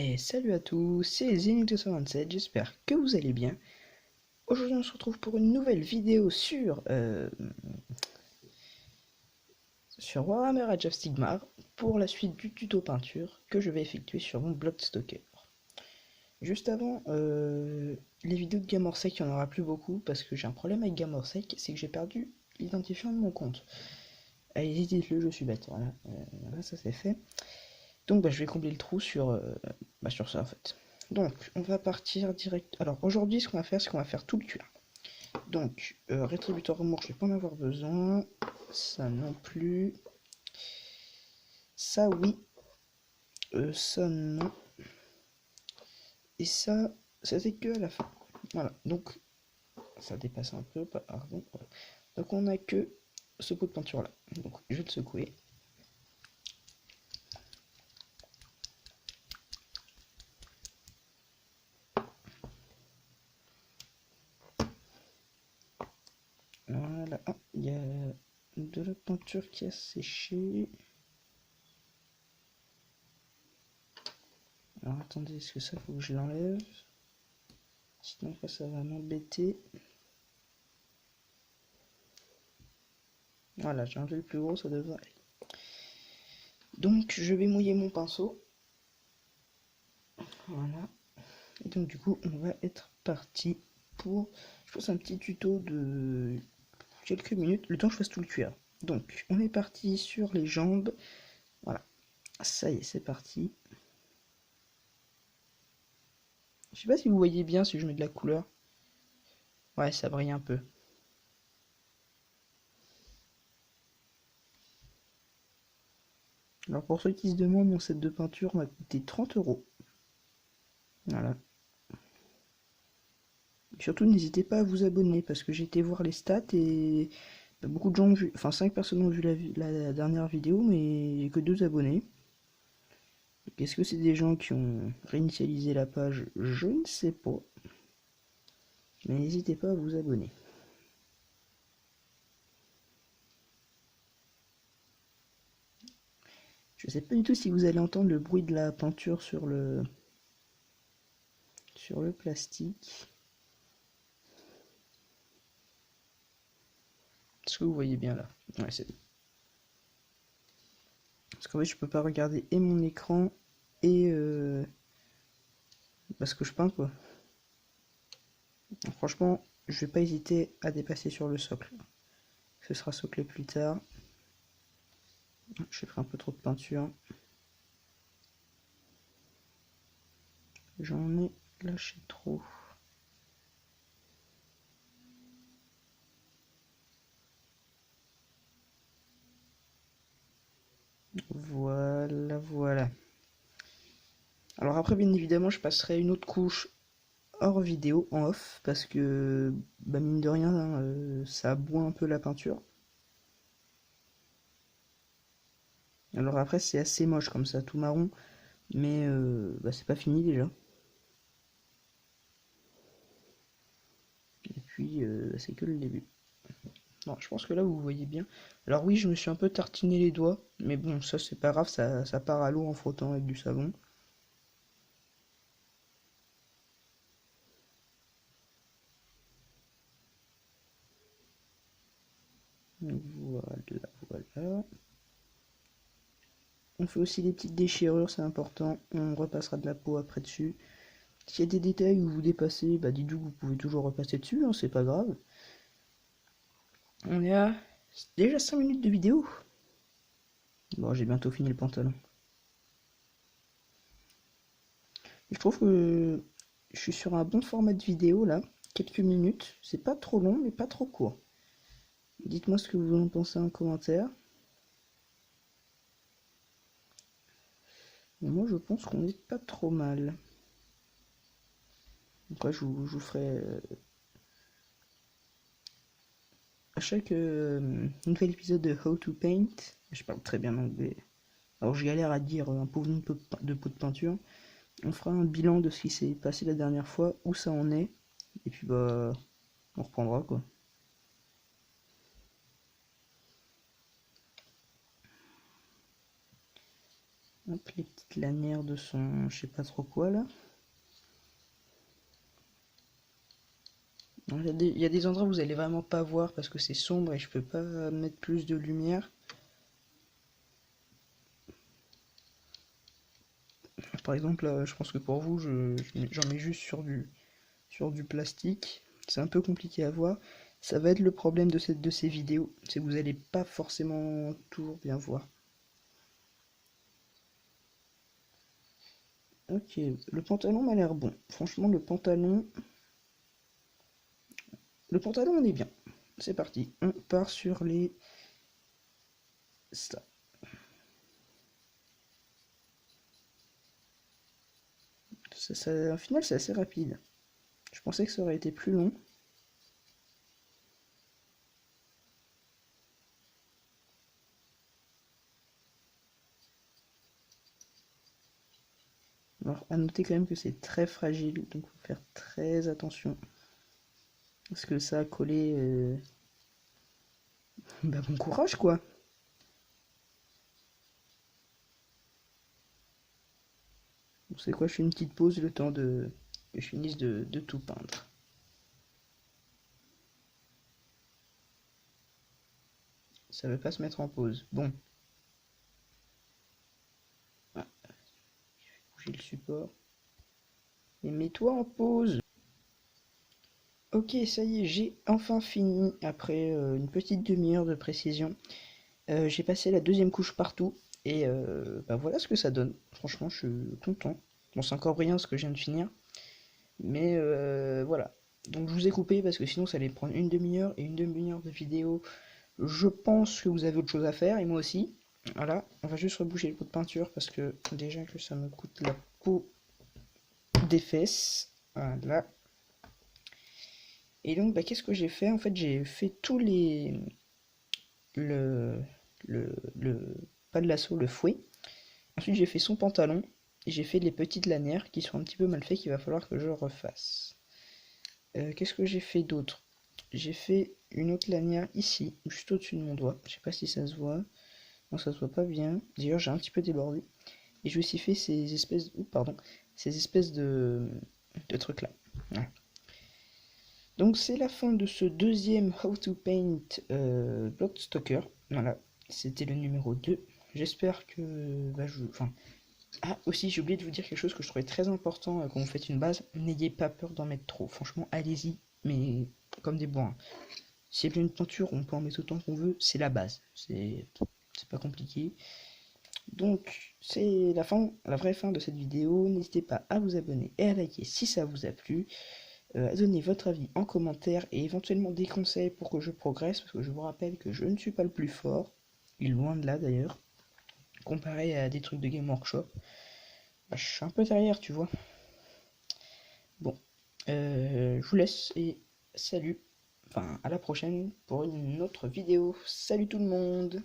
Et salut à tous, c'est Zenith227, j'espère que vous allez bien. Aujourd'hui on se retrouve pour une nouvelle vidéo sur Warhammer Age of Sigmar pour la suite du tuto peinture que je vais effectuer sur mon Bloodstoker. Juste avant, les vidéos de Gamorsec, il n'y en aura plus beaucoup parce que j'ai un problème avec Gamorsec, c'est que j'ai perdu l'identifiant de mon compte. Allez, dites-le, je suis bête, voilà, ça c'est fait. Donc je vais combler le trou sur ça en fait. Donc on va partir direct. Alors aujourd'hui ce qu'on va faire, c'est qu'on va faire tout le cuir. Donc rétributeur remorque, je vais pas en avoir besoin. Ça non plus. Ça oui. Ça non. Et ça, c'était que à la fin. Voilà, donc ça dépasse un peu, pardon. Donc on a que ce pot de peinture là. Donc je vais le secouer. Voilà, ah, il y a de la peinture qui a séché. Alors attendez, est-ce que ça faut que je l'enlève? Sinon après ça va m'embêter. Voilà, j'ai enlevé le plus gros, ça devrait aller. Donc je vais mouiller mon pinceau. Voilà. Et donc du coup on va être parti pour, je pense, un petit tuto de quelques minutes, le temps que je fasse tout le cuir. Donc on est parti sur les jambes. Voilà. Ça y est, c'est parti. Je sais pas si vous voyez bien si je mets de la couleur. Ouais, ça brille un peu. Alors pour ceux qui se demandent, mon set de peinture m'a coûté 30 €. Voilà. Surtout n'hésitez pas à vous abonner parce que j'ai été voir les stats et beaucoup de gens ont vu, enfin 5 personnes ont vu la dernière vidéo mais que 2 abonnés. Est-ce que c'est des gens qui ont réinitialisé la page? Je ne sais pas. Mais n'hésitez pas à vous abonner. Je sais pas du tout si vous allez entendre le bruit de la peinture sur le plastique. Est-ce que vous voyez bien là? Ouais, c'est... Parce qu'en fait, je peux pas regarder et mon écran et parce que je peins quoi. Donc, franchement, je vais pas hésiter à dépasser sur le socle. Ce sera soclé plus tard. J'ai pris un peu trop de peinture. J'en ai lâché trop. Voilà, voilà. Alors après, bien évidemment, je passerai une autre couche hors vidéo, en off, parce que, bah mine de rien, hein, ça boit un peu la peinture. Alors après, c'est assez moche comme ça, tout marron, mais bah, c'est pas fini déjà. Et puis, c'est que le début. Non, je pense que là, vous voyez bien. Alors oui, je me suis un peu tartiné les doigts, mais bon, ça c'est pas grave, ça part à l'eau en frottant avec du savon. Voilà, voilà. On fait aussi des petites déchirures, c'est important. On repassera de la peau après dessus. S'il y a des détails où vous dépassez, bah dites-vous que vous pouvez toujours repasser dessus, hein, c'est pas grave. On est à déjà 5 minutes de vidéo. Bon, j'ai bientôt fini le pantalon. Je trouve que je suis sur un bon format de vidéo là. Quelques minutes. C'est pas trop long, mais pas trop court. Dites-moi ce que vous en pensez en commentaire. Mais moi, je pense qu'on est pas trop mal. Donc, ouais, je vous ferai à chaque nouvel épisode de How to Paint. Je parle très bien anglais. Alors, je galère à dire un pauvre nom de pot de peinture. On fera un bilan de ce qui s'est passé la dernière fois, où ça en est. Et puis, bah, on reprendra quoi. Hop, les petites lanières de son je sais pas trop quoi là. Il y a des endroits où vous allez vraiment pas voir parce que c'est sombre et je peux pas mettre plus de lumière. Par exemple, là, je pense que pour vous, j'en mets juste sur du plastique. C'est un peu compliqué à voir. Ça va être le problème de ces vidéos, c'est que vous n'allez pas forcément toujours bien voir. Ok, le pantalon m'a l'air bon. Franchement, le pantalon on est bien. C'est parti, on part sur les... Ça. Au final, c'est assez rapide. Je pensais que ça aurait été plus long. Alors, à noter quand même que c'est très fragile, donc faut faire très attention. Parce que ça a collé... Bah bon courage quoi. Bon, c'est quoi, je fais une petite pause le temps que je finisse de tout peindre. Ça veut pas se mettre en pause. Bon. Ah, bouger le support. Et mets-toi en pause. Ok, ça y est, j'ai enfin fini après une petite demi-heure de précision. J'ai passé la deuxième couche partout et bah voilà ce que ça donne. Franchement, je suis content. Bon, c'est encore rien ce que je viens de finir, mais voilà. Donc je vous ai coupé parce que sinon ça allait prendre une demi-heure et une demi-heure de vidéo. Je pense que vous avez autre chose à faire et moi aussi. Voilà, on va juste reboucher le pot de peinture parce que déjà que ça me coûte la peau des fesses. Voilà. Et donc, bah, qu'est-ce que j'ai fait? En fait, j'ai fait tous les... Le... le... Pas de lasso, le fouet. Ensuite, j'ai fait son pantalon. Et j'ai fait les petites lanières qui sont un petit peu mal faites qu'il va falloir que je refasse. Qu'est-ce que j'ai fait d'autre? J'ai fait une autre lanière ici, juste au-dessus de mon doigt. Je sais pas si ça se voit. Non, ça se voit pas bien. D'ailleurs, j'ai un petit peu débordé. Et j'ai aussi fait ces espèces... Oups, pardon. Ces espèces de trucs là. Voilà. Donc c'est la fin de ce deuxième How to Paint Blockstalker. Voilà, c'était le numéro 2. J'espère que... Bah, enfin... Ah, aussi, j'ai oublié de vous dire quelque chose que je trouvais très important quand vous faites une base. N'ayez pas peur d'en mettre trop. Franchement, allez-y, mais comme des bois. Si il y a une peinture, on peut en mettre autant qu'on veut. C'est la base. C'est pas compliqué. Donc, c'est la fin, la vraie fin de cette vidéo. N'hésitez pas à vous abonner et à liker si ça vous a plu. Donnez votre avis en commentaire et éventuellement des conseils pour que je progresse, parce que je vous rappelle que je ne suis pas le plus fort, et loin de là d'ailleurs, comparé à des trucs de Game Workshop, bah, je suis un peu derrière, tu vois. Bon, je vous laisse et salut, enfin à la prochaine pour une autre vidéo. Salut tout le monde!